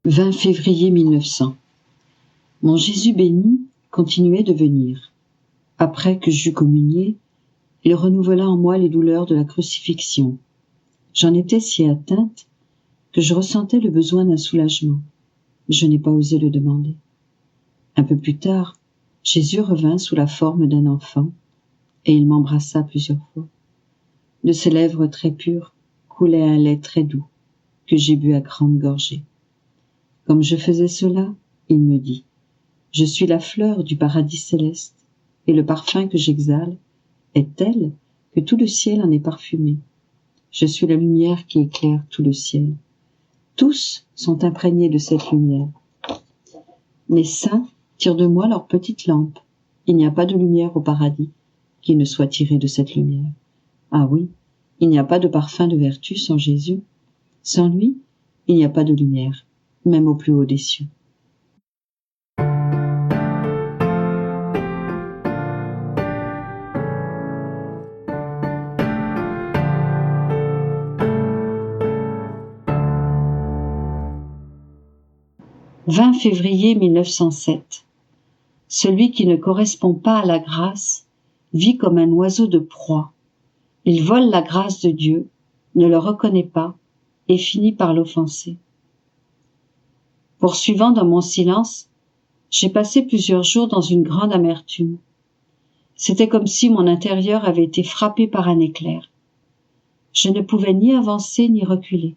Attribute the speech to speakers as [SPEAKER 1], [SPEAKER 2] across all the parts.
[SPEAKER 1] 20 février 1900. Mon Jésus béni continuait de venir. Après que j'eus communié, il renouvela en moi les douleurs de la crucifixion. J'en étais si atteinte que je ressentais le besoin d'un soulagement. Je n'ai pas osé le demander. Un peu plus tard, Jésus revint sous la forme d'un enfant et il m'embrassa plusieurs fois. De ses lèvres très pures coulait un lait très doux que j'ai bu à grandes gorgées. Comme je faisais cela, il me dit: je suis la fleur du paradis céleste, et le parfum que j'exhale est tel que tout le ciel en est parfumé. Je suis la lumière qui éclaire tout le ciel. Tous sont imprégnés de cette lumière. Mes saints tirent de moi leur petite lampe. Il n'y a pas de lumière au paradis qui ne soit tirée de cette lumière. Ah oui, il n'y a pas de parfum de vertu sans Jésus. Sans lui, il n'y a pas de lumière, même au plus haut des cieux. « 20 février 1907. Celui qui ne correspond pas à la grâce vit comme un oiseau de proie. Il vole la grâce de Dieu, ne le reconnaît pas et finit par l'offenser. Poursuivant dans mon silence, j'ai passé plusieurs jours dans une grande amertume. C'était comme si mon intérieur avait été frappé par un éclair. Je ne pouvais ni avancer ni reculer.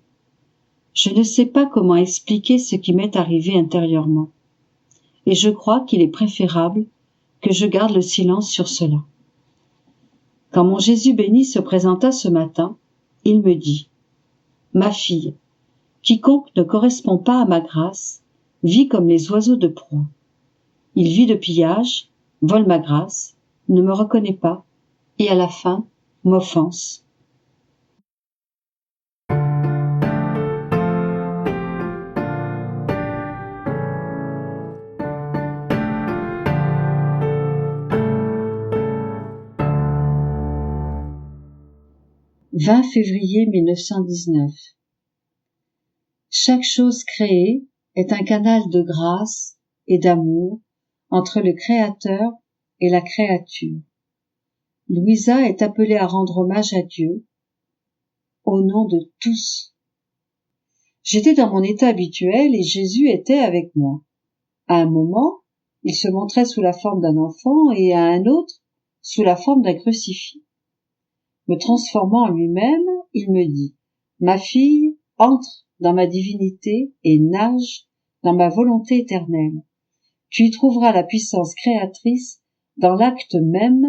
[SPEAKER 1] Je ne sais pas comment expliquer ce qui m'est arrivé intérieurement. Et je crois qu'il est préférable que je garde le silence sur cela. Quand mon Jésus béni se présenta ce matin, il me dit: ma fille, quiconque ne correspond pas à ma grâce vit comme les oiseaux de proie. Il vit de pillage, vole ma grâce, ne me reconnaît pas et à la fin m'offense. « 20 février 1919. Chaque chose créée est un canal de grâce et d'amour entre le Créateur et la créature. Louisa est appelée à rendre hommage à Dieu au nom de tous. J'étais dans mon état habituel et Jésus était avec moi. À un moment, il se montrait sous la forme d'un enfant et à un autre sous la forme d'un crucifix. Me transformant en lui-même, il me dit: ma fille, entre dans ma divinité et nage dans ma volonté éternelle. Tu y trouveras la puissance créatrice dans l'acte même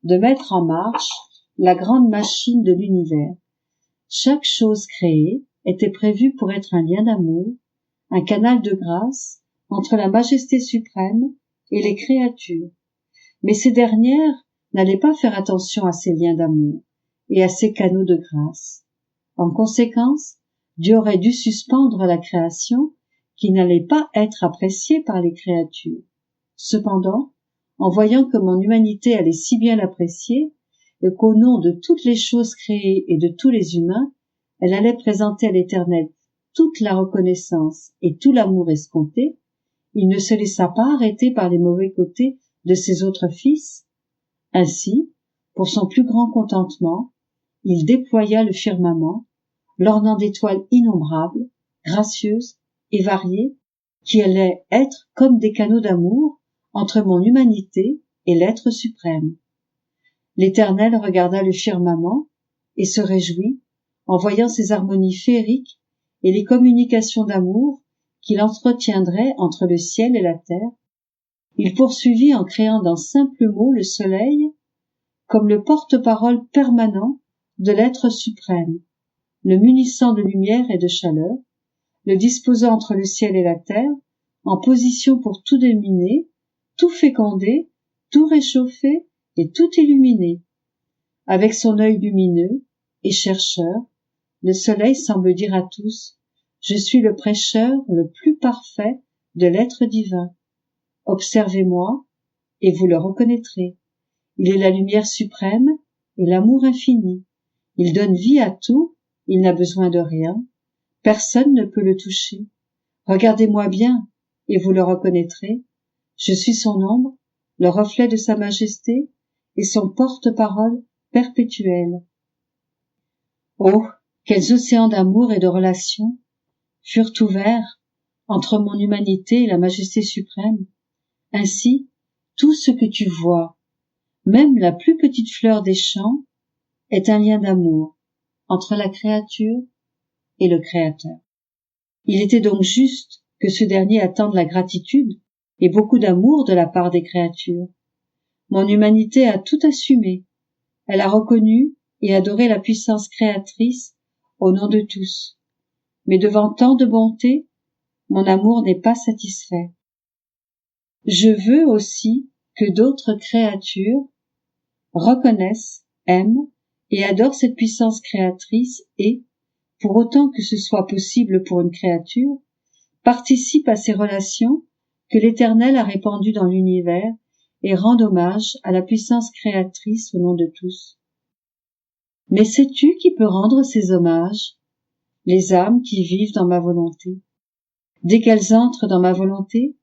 [SPEAKER 1] de mettre en marche la grande machine de l'univers. Chaque chose créée était prévue pour être un lien d'amour, un canal de grâce entre la majesté suprême et les créatures. Mais ces dernières n'allaient pas faire attention à ces liens d'amour et à ces canaux de grâce. En conséquence, Dieu aurait dû suspendre la création qui n'allait pas être appréciée par les créatures. Cependant, en voyant que mon humanité allait si bien l'apprécier et qu'au nom de toutes les choses créées et de tous les humains, elle allait présenter à l'Éternel toute la reconnaissance et tout l'amour escompté, il ne se laissa pas arrêter par les mauvais côtés de ses autres fils. Ainsi, pour son plus grand contentement, il déploya le firmament, l'ornant d'étoiles innombrables, gracieuses et variées, qui allaient être comme des canaux d'amour entre mon humanité et l'être suprême. L'Éternel regarda le firmament et se réjouit en voyant ces harmonies féeriques et les communications d'amour qu'il entretiendrait entre le ciel et la terre. Il poursuivit en créant d'un simple mot le soleil comme le porte-parole permanent de l'être suprême, le munissant de lumière et de chaleur, le disposant entre le ciel et la terre, en position pour tout dominer, tout féconder, tout réchauffer et tout illuminer. Avec son œil lumineux et chercheur, le soleil semble dire à tous: je suis le prêcheur le plus parfait de l'être divin. Observez-moi et vous le reconnaîtrez. Il est la lumière suprême et l'amour infini. Il donne vie à tout, il n'a besoin de rien. Personne ne peut le toucher. Regardez-moi bien, et vous le reconnaîtrez. Je suis son ombre, le reflet de sa majesté, et son porte-parole perpétuel. Oh, quels océans d'amour et de relations furent ouverts entre mon humanité et la majesté suprême. Ainsi, tout ce que tu vois, même la plus petite fleur des champs, est un lien d'amour entre la créature et le Créateur. Il était donc juste que ce dernier attende la gratitude et beaucoup d'amour de la part des créatures. Mon humanité a tout assumé. Elle a reconnu et adoré la puissance créatrice au nom de tous. Mais devant tant de bonté, mon amour n'est pas satisfait. Je veux aussi que d'autres créatures reconnaissent, aiment et adorent cette puissance créatrice et, pour autant que ce soit possible pour une créature, participent à ces relations que l'Éternel a répandues dans l'univers et rendent hommage à la puissance créatrice au nom de tous. Mais sais-tu qui peut rendre ces hommages? Les âmes qui vivent dans ma volonté. Dès qu'elles entrent dans ma volonté,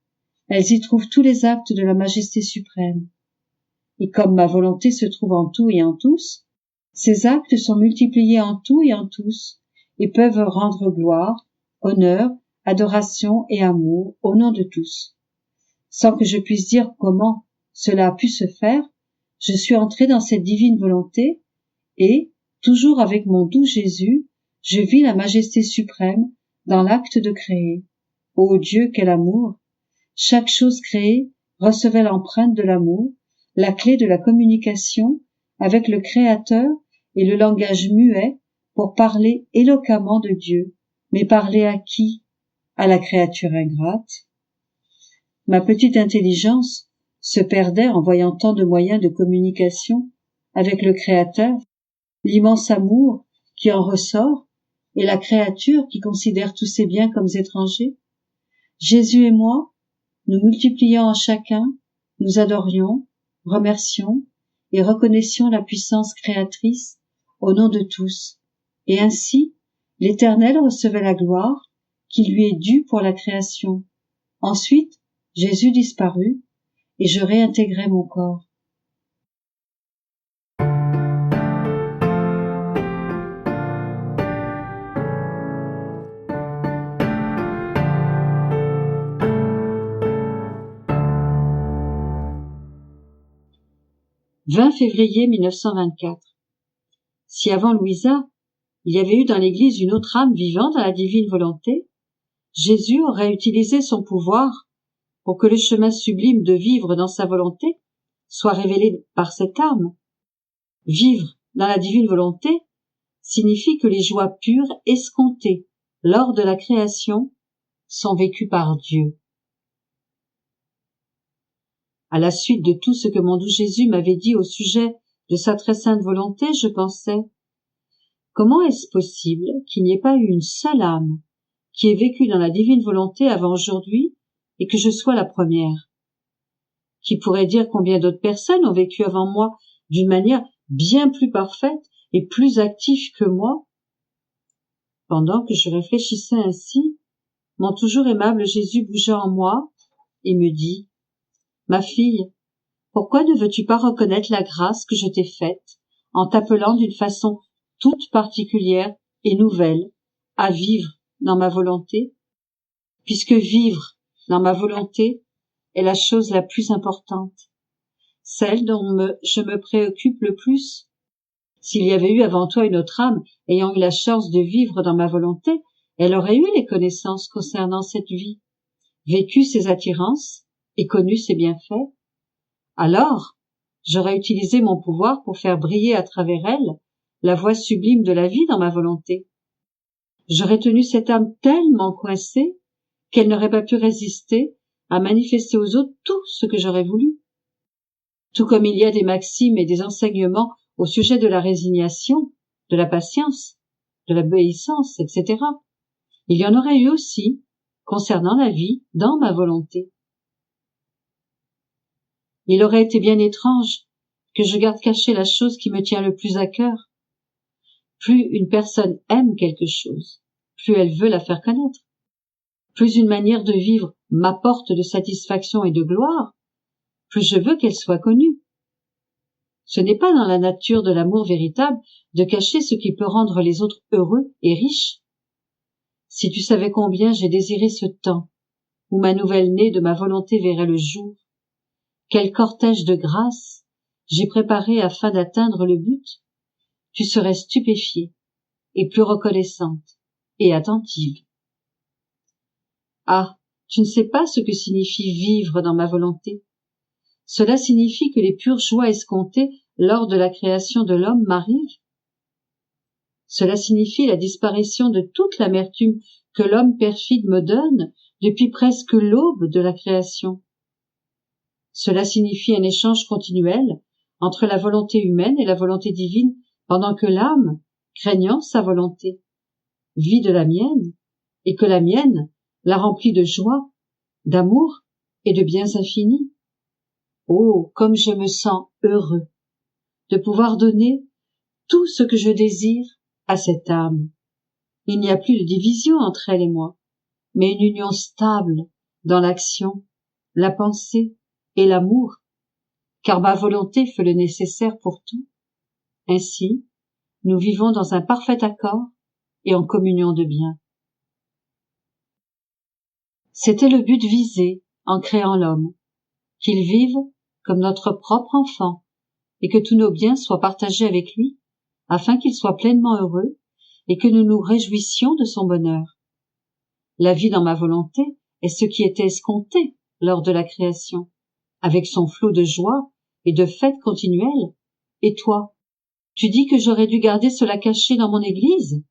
[SPEAKER 1] elles y trouvent tous les actes de la majesté suprême. Et comme ma volonté se trouve en tout et en tous, ces actes sont multipliés en tout et en tous, et peuvent rendre gloire, honneur, adoration et amour au nom de tous. Sans que je puisse dire comment cela a pu se faire, je suis entré dans cette divine volonté, et, toujours avec mon doux Jésus, je vis la majesté suprême dans l'acte de créer. Ô Dieu, quel amour! Chaque chose créée recevait l'empreinte de l'amour, la clé de la communication avec le Créateur et le langage muet pour parler éloquemment de Dieu. Mais parler à qui? À la créature ingrate. Ma petite intelligence se perdait en voyant tant de moyens de communication avec le Créateur, l'immense amour qui en ressort et la créature qui considère tous ses biens comme étrangers. Jésus et moi, nous multipliant en chacun, nous adorions, remercions et reconnaissions la puissance créatrice au nom de tous. Et ainsi, l'Éternel recevait la gloire qui lui est due pour la création. Ensuite, Jésus disparut et je réintégrai mon corps. « 20 février 1924. Si avant Louisa, il y avait eu dans l'Église une autre âme vivant dans la divine volonté, Jésus aurait utilisé son pouvoir pour que le chemin sublime de vivre dans sa volonté soit révélé par cette âme. Vivre dans la divine volonté signifie que les joies pures escomptées lors de la création sont vécues par Dieu. À la suite de tout ce que mon doux Jésus m'avait dit au sujet de sa très sainte volonté, je pensais, comment est-ce possible qu'il n'y ait pas eu une seule âme qui ait vécu dans la divine volonté avant aujourd'hui et que je sois la première? Qui pourrait dire combien d'autres personnes ont vécu avant moi d'une manière bien plus parfaite et plus active que moi? Pendant que je réfléchissais ainsi, mon toujours aimable Jésus bougea en moi et me dit, « Ma fille, pourquoi ne veux-tu pas reconnaître la grâce que je t'ai faite en t'appelant d'une façon toute particulière et nouvelle à vivre dans ma volonté, puisque vivre dans ma volonté est la chose la plus importante, celle dont je me préoccupe le plus. S'il y avait eu avant toi une autre âme ayant eu la chance de vivre dans ma volonté, elle aurait eu les connaissances concernant cette vie, vécu ses attirances et connu ses bienfaits. Alors, j'aurais utilisé mon pouvoir pour faire briller à travers elle la voie sublime de la vie dans ma volonté. J'aurais tenu cette âme tellement coincée qu'elle n'aurait pas pu résister à manifester aux autres tout ce que j'aurais voulu. Tout comme il y a des maximes et des enseignements au sujet de la résignation, de la patience, de l'obéissance, etc. Il y en aurait eu aussi concernant la vie dans ma volonté. Il aurait été bien étrange que je garde cachée la chose qui me tient le plus à cœur. Plus une personne aime quelque chose, plus elle veut la faire connaître. plus une manière de vivre m'apporte de satisfaction et de gloire, plus je veux qu'elle soit connue. Ce n'est pas dans la nature de l'amour véritable de cacher ce qui peut rendre les autres heureux et riches. Si tu savais combien j'ai désiré ce temps où ma nouvelle-née de ma volonté verrait le jour, quel cortège de grâces j'ai préparé afin d'atteindre le but, tu serais stupéfiée et plus reconnaissante et attentive. Ah, tu ne sais pas ce que signifie vivre dans ma volonté. Cela signifie que les pures joies escomptées lors de la création de l'homme m'arrivent. Cela signifie la disparition de toute l'amertume que l'homme perfide me donne depuis presque l'aube de la création. Cela signifie un échange continuel entre la volonté humaine et la volonté divine pendant que l'âme, craignant sa volonté, vit de la mienne et que la mienne la remplit de joie, d'amour et de biens infinis. Oh, comme je me sens heureux de pouvoir donner tout ce que je désire à cette âme. Il n'y a plus de division entre elle et moi, mais une union stable dans l'action, la pensée et l'amour, car ma volonté fait le nécessaire pour tout. Ainsi, nous vivons dans un parfait accord et en communion de biens. C'était le but visé en créant l'homme, qu'il vive comme notre propre enfant et que tous nos biens soient partagés avec lui, afin qu'il soit pleinement heureux et que nous nous réjouissions de son bonheur. La vie dans ma volonté est ce qui était escompté lors de la création, avec son flot de joie et de fêtes continuelles. Et toi, tu dis que j'aurais dû garder cela caché dans mon église?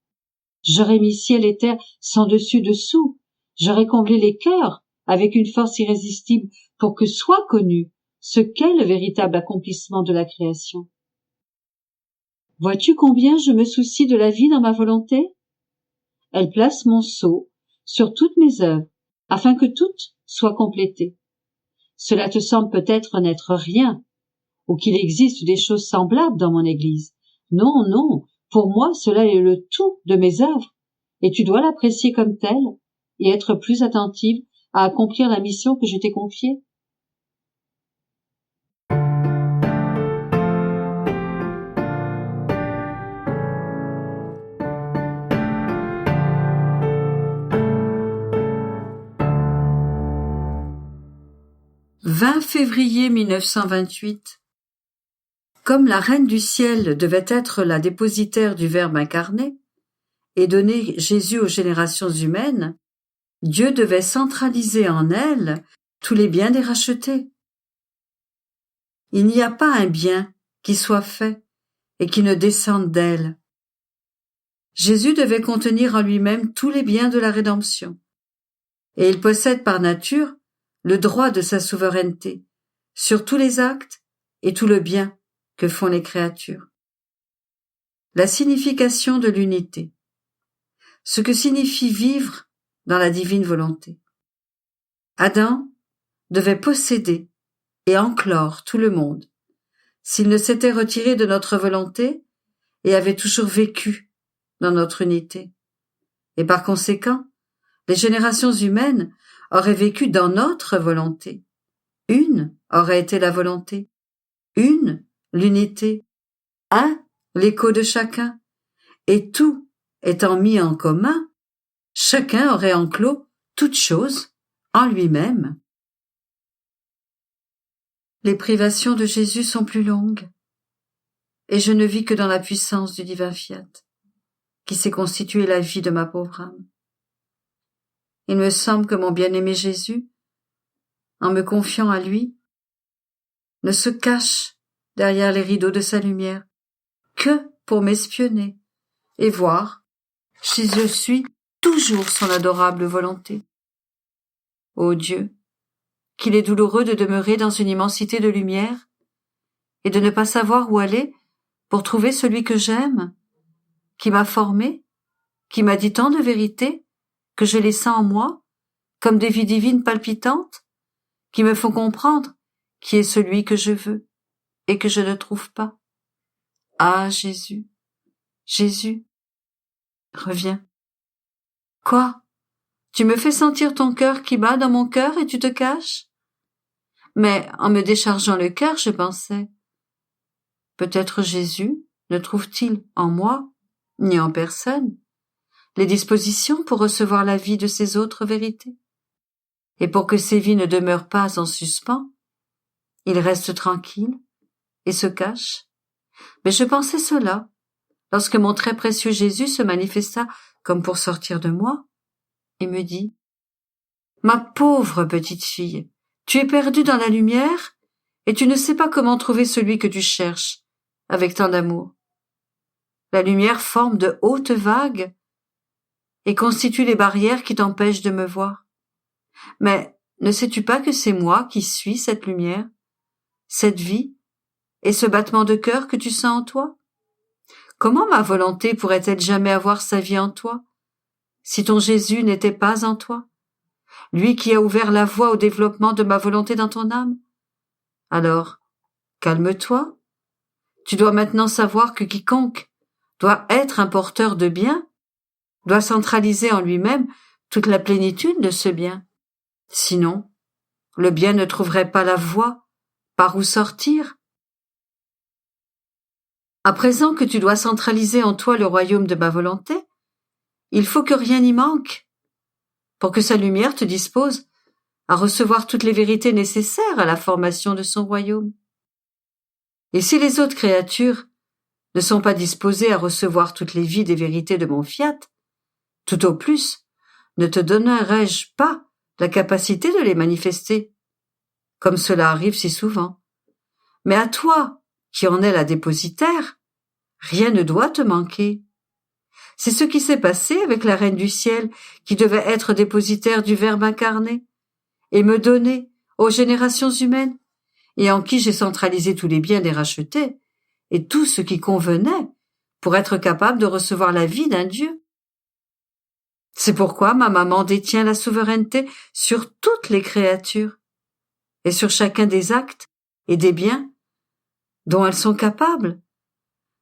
[SPEAKER 1] J'aurais mis ciel et terre sans dessus-dessous, j'aurais comblé les cœurs avec une force irrésistible pour que soit connu ce qu'est le véritable accomplissement de la création. Vois-tu combien je me soucie de la vie dans ma volonté? Elle place mon sceau sur toutes mes œuvres, afin que toutes soient complétées. Cela te semble peut-être n'être rien, ou qu'il existe des choses semblables dans mon Église. Non, non, pour moi cela est le tout de mes œuvres, et tu dois l'apprécier comme telle, et être plus attentive à accomplir la mission que je t'ai confiée. « 20 février 1928. Comme la Reine du Ciel devait être la dépositaire du Verbe incarné et donner Jésus aux générations humaines, Dieu devait centraliser en elle tous les biens des rachetés. Il n'y a pas un bien qui soit fait et qui ne descende d'elle. Jésus devait contenir en lui-même tous les biens de la rédemption, et il possède par nature le droit de sa souveraineté sur tous les actes et tout le bien que font les créatures. La signification de l'unité. Ce que signifie vivre dans la divine volonté. Adam devait posséder et enclore tout le monde, s'il ne s'était retiré de notre volonté et avait toujours vécu dans notre unité. Et par conséquent, les générations humaines auraient vécu dans notre volonté. Une aurait été la volonté, une l'unité, un l'écho de chacun, et tout étant mis en commun, chacun aurait enclos toute chose en lui-même. Les privations de Jésus sont plus longues, et je ne vis que dans la puissance du divin fiat, qui s'est constitué la vie de ma pauvre âme. Il me semble que mon bien-aimé Jésus, en me confiant à lui, ne se cache derrière les rideaux de sa lumière que pour m'espionner et voir si je suis toujours son adorable volonté. Ô Dieu, qu'il est douloureux de demeurer dans une immensité de lumière et de ne pas savoir où aller pour trouver celui que j'aime, qui m'a formé, qui m'a dit tant de vérités que je les sens en moi, comme des vies divines palpitantes, qui me font comprendre qui est celui que je veux et que je ne trouve pas. Ah, Jésus, Jésus, reviens. Quoi?
[SPEAKER 2] Tu me fais sentir ton cœur qui bat dans mon cœur et tu te caches? Mais en me déchargeant le cœur, je pensais, peut-être Jésus ne trouve-t-il en moi, ni en personne, les dispositions pour recevoir la vie de ces autres vérités. Et pour que ces vies ne demeurent pas en suspens, il reste tranquille et se cache. Mais je pensais cela lorsque mon très précieux Jésus se manifesta comme pour sortir de moi et me dit « Ma pauvre petite fille, tu es perdue dans la lumière et tu ne sais pas comment trouver celui que tu cherches avec tant d'amour. La lumière forme de hautes vagues et constitue les barrières qui t'empêchent de me voir. Mais ne sais-tu pas que c'est moi qui suis cette lumière, cette vie et ce battement de cœur que tu sens en toi? Comment ma volonté pourrait-elle jamais avoir sa vie en toi, si ton Jésus n'était pas en toi, lui qui a ouvert la voie au développement de ma volonté dans ton âme? Alors, calme-toi. Tu dois maintenant savoir que quiconque doit être un porteur de bien doit centraliser en lui-même toute la plénitude de ce bien. Sinon, le bien ne trouverait pas la voie par où sortir. À présent que tu dois centraliser en toi le royaume de ma volonté, il faut que rien n'y manque, pour que sa lumière te dispose à recevoir toutes les vérités nécessaires à la formation de son royaume. Et si les autres créatures ne sont pas disposées à recevoir toutes les vies des vérités de mon fiat, tout au plus, ne te donnerai-je pas la capacité de les manifester, comme cela arrive si souvent. Mais à toi, qui en es la dépositaire, rien ne doit te manquer. C'est ce qui s'est passé avec la Reine du Ciel, qui devait être dépositaire du Verbe incarné, et me donner aux générations humaines, et en qui j'ai centralisé tous les biens des rachetés, et tout ce qui convenait pour être capable de recevoir la vie d'un Dieu. C'est pourquoi ma maman détient la souveraineté sur toutes les créatures, et sur chacun des actes et des biens dont elles sont capables,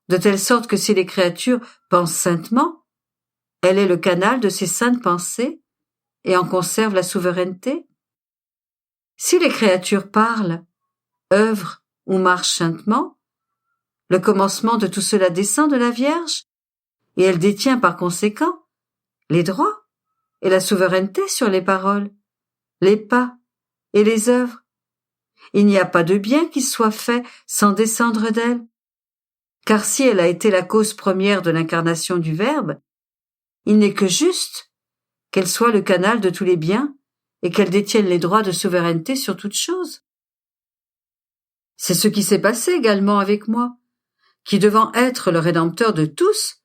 [SPEAKER 2] de telle sorte que si les créatures pensent saintement, elle est le canal de ces saintes pensées et en conserve la souveraineté. Si les créatures parlent, œuvrent ou marchent saintement, le commencement de tout cela descend de la Vierge, et elle détient par conséquent les droits et la souveraineté sur les paroles, les pas et les œuvres. Il n'y a pas de bien qui soit fait sans descendre d'elle, car si elle a été la cause première de l'incarnation du Verbe, il n'est que juste qu'elle soit le canal de tous les biens et qu'elle détienne les droits de souveraineté sur toute chose. C'est ce qui s'est passé également avec moi, qui devant être le Rédempteur de tous,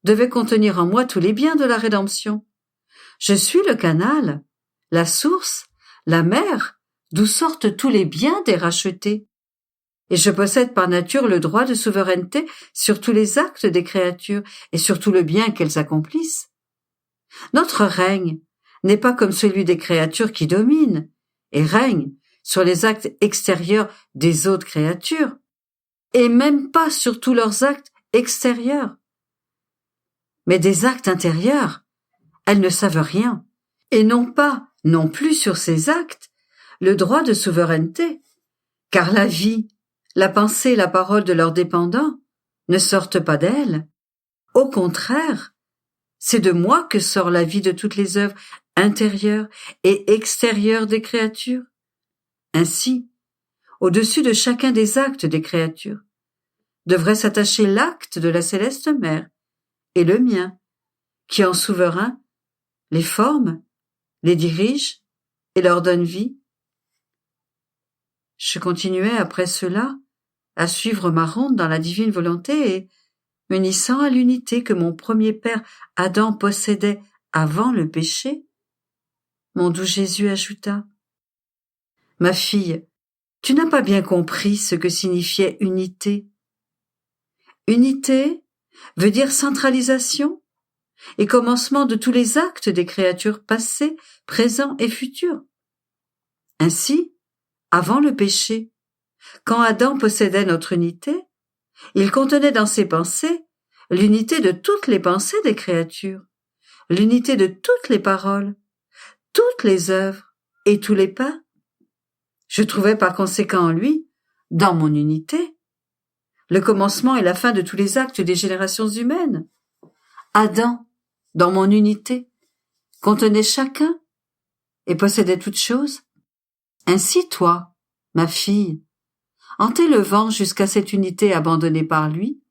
[SPEAKER 2] devait contenir en moi tous les biens de la rédemption. Je suis le canal, la source, la mer, d'où sortent tous les biens des rachetés. Et je possède par nature le droit de souveraineté sur tous les actes des créatures et sur tout le bien qu'elles accomplissent. Notre règne n'est pas comme celui des créatures qui dominent et règnent sur les actes extérieurs des autres créatures, et même pas sur tous leurs actes extérieurs. Mais des actes intérieurs, elles ne savent rien, et n'ont pas, non plus sur ces actes, le droit de souveraineté, car la vie, la pensée et la parole de leurs dépendants ne sortent pas d'elles. Au contraire, c'est de moi que sort la vie de toutes les œuvres intérieures et extérieures des créatures. Ainsi, au-dessus de chacun des actes des créatures, devrait s'attacher l'acte de la céleste mère et le mien, qui en souverain les forme, les dirige et leur donne vie. Je continuais après cela à suivre ma ronde dans la divine volonté et, m'unissant à l'unité que mon premier père Adam possédait avant le péché, mon doux Jésus ajouta : « Ma fille, tu n'as pas bien compris ce que signifiait unité. Unité veut dire centralisation et commencement de tous les actes des créatures passées, présents et futures. Ainsi, avant le péché, quand Adam possédait notre unité, il contenait dans ses pensées l'unité de toutes les pensées des créatures, l'unité de toutes les paroles, toutes les œuvres et tous les pas. Je trouvais par conséquent en lui, dans mon unité, le commencement et la fin de tous les actes des générations humaines. Adam, dans mon unité, contenait chacun et possédait toutes choses. Ainsi toi, ma fille, en t'élevant jusqu'à cette unité abandonnée par lui,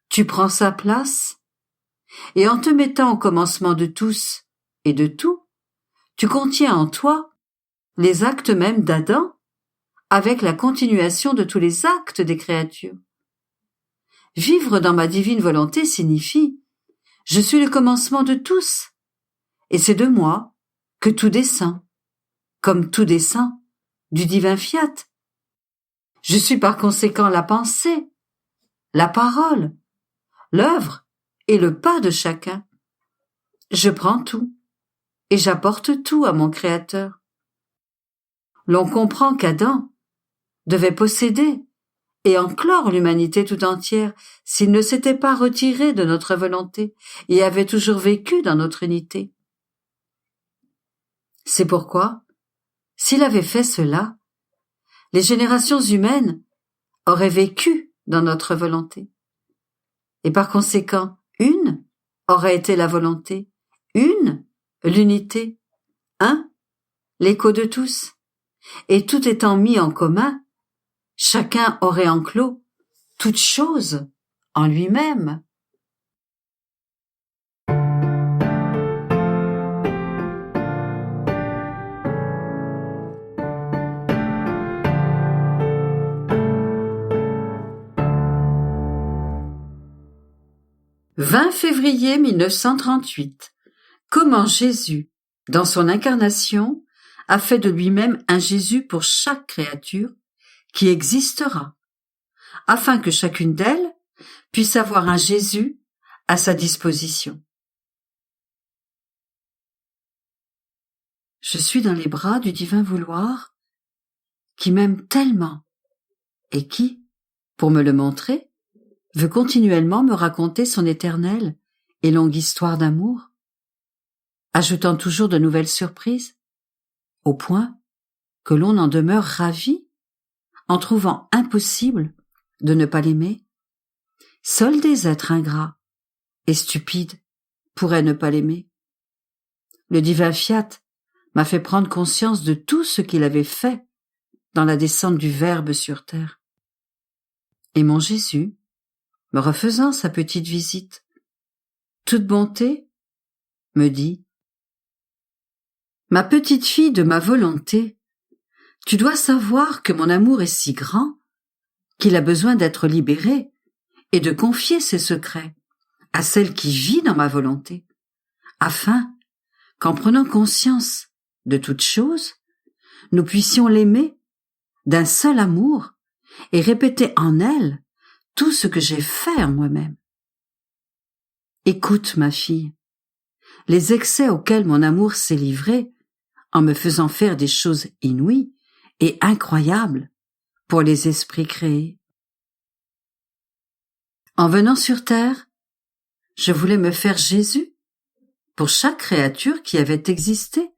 [SPEAKER 2] tu prends sa place, et en te mettant au commencement de tous et de tout, tu contiens en toi les actes mêmes d'Adam, avec la continuation de tous les actes des créatures. Vivre dans ma divine volonté signifie « je suis le commencement de tous », et c'est de moi que tout descend, comme tout descend du divin fiat. Je suis par conséquent la pensée, la parole, l'œuvre et le pas de chacun. Je prends tout et j'apporte tout à mon Créateur. L'on comprend qu'Adam devait posséder et enclore l'humanité tout entière s'il ne s'était pas retiré de notre volonté et avait toujours vécu dans notre unité. C'est pourquoi, s'il avait fait cela, les générations humaines auraient vécu dans notre volonté. Et par conséquent, une aurait été la volonté, une, l'unité, un, l'écho de tous. Et tout étant mis en commun, chacun aurait enclos toute chose en lui-même. « 20 février 1938. Comment Jésus, dans son incarnation, a fait de lui-même un Jésus pour chaque créature qui existera, afin que chacune d'elles puisse avoir un Jésus à sa disposition. Je suis dans les bras du divin vouloir, qui m'aime tellement, et qui, pour me le montrer, veut continuellement me raconter son éternelle et longue histoire d'amour, ajoutant toujours de nouvelles surprises, au point que l'on en demeure ravi, en trouvant impossible de ne pas l'aimer. Seuls des êtres ingrats et stupides pourraient ne pas l'aimer. Le divin fiat m'a fait prendre conscience de tout ce qu'il avait fait dans la descente du Verbe sur terre. Et mon Jésus, me refaisant sa petite visite, toute bonté, me dit « Ma petite fille de ma volonté, tu dois savoir que mon amour est si grand qu'il a besoin d'être libéré et de confier ses secrets à celle qui vit dans ma volonté, afin qu'en prenant conscience de toute chose, nous puissions l'aimer d'un seul amour et répéter en elle tout ce que j'ai fait en moi-même. Écoute, ma fille, les excès auxquels mon amour s'est livré en me faisant faire des choses inouïes et incroyables pour les esprits créés. En venant sur terre, je voulais me faire Jésus pour chaque créature qui avait existé,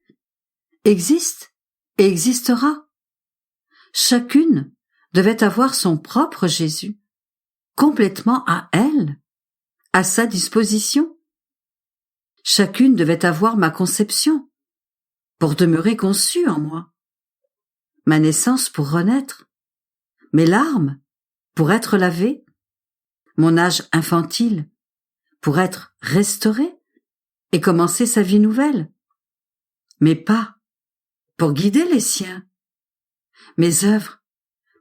[SPEAKER 2] existe et existera. Chacune devait avoir son propre Jésus, complètement à elle, à sa disposition. Chacune devait avoir ma conception, pour demeurer conçue en moi, ma naissance pour renaître, mes larmes pour être lavées, mon âge infantile pour être restauré et commencer sa vie nouvelle, mes pas pour guider les siens, mes œuvres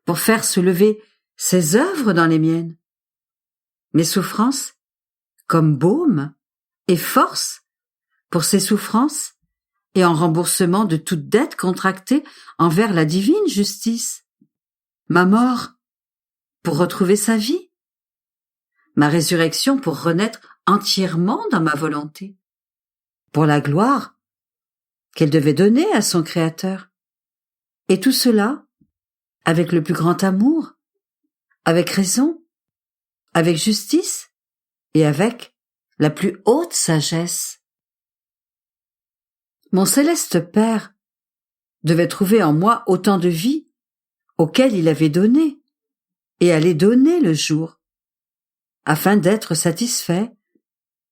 [SPEAKER 2] pour faire se lever ses œuvres dans les miennes, mes souffrances comme baume et force pour ses souffrances et en remboursement de toute dette contractée envers la divine justice, ma mort pour retrouver sa vie, ma résurrection pour renaître entièrement dans ma volonté, pour la gloire qu'elle devait donner à son Créateur. Et tout cela avec le plus grand amour, avec raison, avec justice et avec la plus haute sagesse. Mon céleste Père devait trouver en moi autant de vie auquel il avait donné et allait donner le jour, afin d'être satisfait,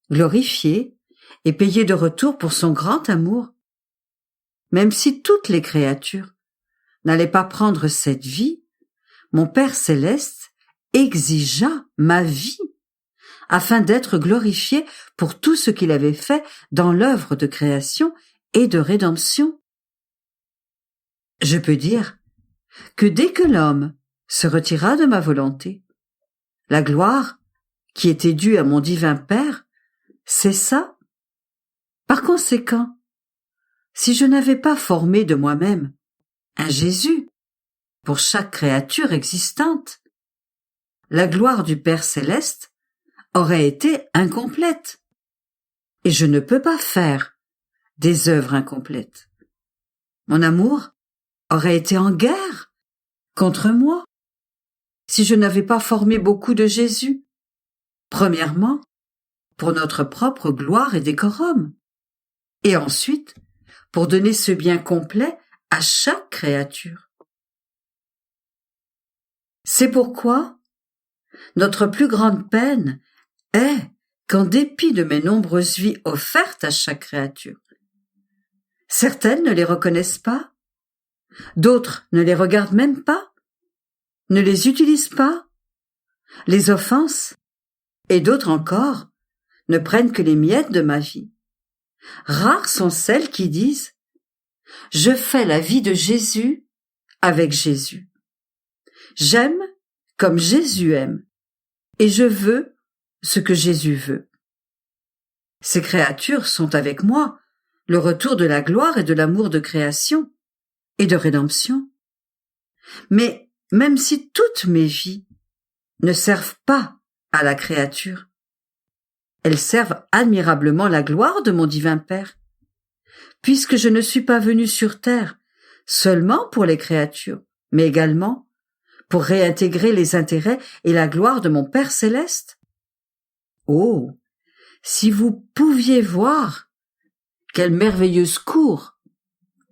[SPEAKER 2] glorifié et payé de retour pour son grand amour. Même si toutes les créatures n'allaient pas prendre cette vie, mon Père céleste exigea ma vie afin d'être glorifié pour tout ce qu'il avait fait dans l'œuvre de création et de rédemption. Je peux dire que dès que l'homme se retira de ma volonté, la gloire qui était due à mon divin Père cessa. Par conséquent, si je n'avais pas formé de moi-même un Jésus pour chaque créature existante, la gloire du Père céleste aurait été incomplète. Et je ne peux pas faire des œuvres incomplètes. Mon amour aurait été en guerre contre moi si je n'avais pas formé beaucoup de Jésus. Premièrement, pour notre propre gloire et décorum, et ensuite, pour donner ce bien complet à chaque créature. C'est pourquoi notre plus grande peine est qu'en dépit de mes nombreuses vies offertes à chaque créature, certaines ne les reconnaissent pas, d'autres ne les regardent même pas, ne les utilisent pas, les offensent, et d'autres encore ne prennent que les miettes de ma vie. Rares sont celles qui disent « Je fais la vie de Jésus avec Jésus. J'aime comme Jésus aime, et je veux ce que Jésus veut. » Ces créatures sont avec moi le retour de la gloire et de l'amour de création et de rédemption. Mais même si toutes mes vies ne servent pas à la créature, elles servent admirablement la gloire de mon divin Père, puisque je ne suis pas venu sur terre seulement pour les créatures, mais également pour réintégrer les intérêts et la gloire de mon Père céleste. Oh, si vous pouviez voir quelle merveilleuse cour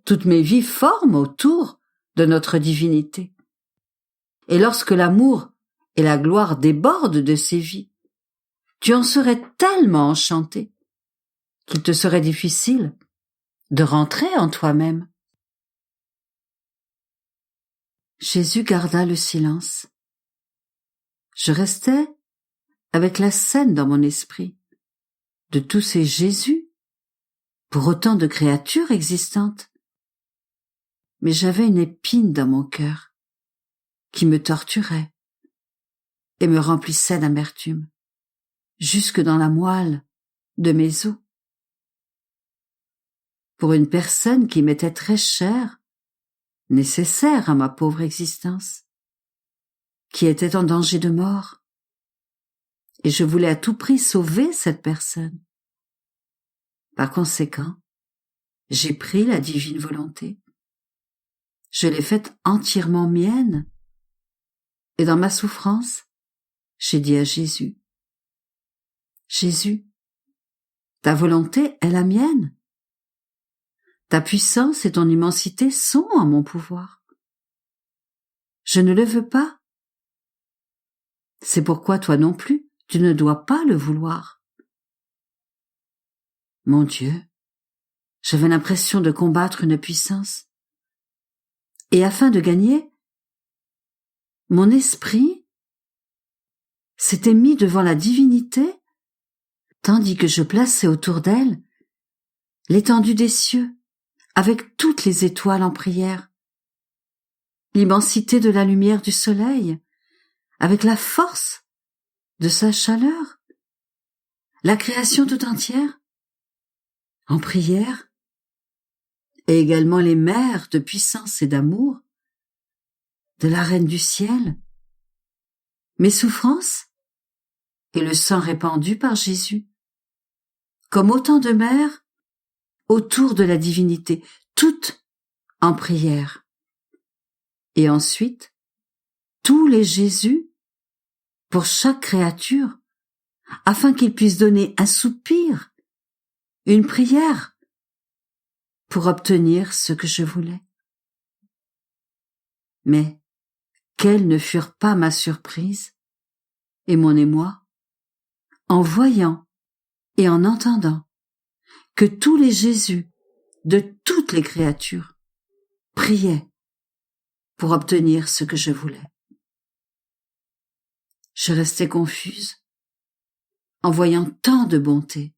[SPEAKER 2] toutes mes vies forment autour de notre divinité. Et lorsque l'amour et la gloire débordent de ces vies, tu en serais tellement enchanté qu'il te serait difficile de rentrer en toi-même. Jésus garda le silence. Je restais avec la scène dans mon esprit de tous ces Jésus pour autant de créatures existantes. Mais j'avais une épine dans mon cœur qui me torturait et me remplissait d'amertume jusque dans la moelle de mes os. Pour une personne qui m'était très chère, nécessaire à ma pauvre existence, qui était en danger de mort, et je voulais à tout prix sauver cette personne. Par conséquent, j'ai pris la divine volonté. Je l'ai faite entièrement mienne, et dans ma souffrance, j'ai dit à Jésus, « Jésus, ta volonté est la mienne. Ta puissance et ton immensité sont en mon pouvoir. Je ne le veux pas. C'est pourquoi toi non plus, tu ne dois pas le vouloir. » Mon Dieu, j'avais l'impression de combattre une puissance. Et afin de gagner, mon esprit s'était mis devant la divinité, tandis que je plaçais autour d'elle l'étendue des cieux, avec toutes les étoiles en prière, l'immensité de la lumière du soleil, avec la force de sa chaleur, la création tout entière, en prière, et également les mers de puissance et d'amour de la Reine du ciel, mes souffrances et le sang répandu par Jésus, comme autant de mers autour de la divinité, toutes en prière. Et ensuite, tous les Jésus pour chaque créature, afin qu'ils puissent donner un soupir, une prière, pour obtenir ce que je voulais. Mais quelle ne furent pas ma surprise et mon émoi en voyant et en entendant que tous les Jésus de toutes les créatures priaient pour obtenir ce que je voulais. Je restais confuse en voyant tant de bonté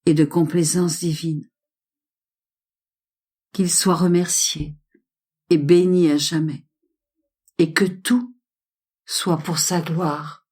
[SPEAKER 2] et de complaisance divine. Qu'il soit remercié et béni à jamais, et que tout soit pour sa gloire.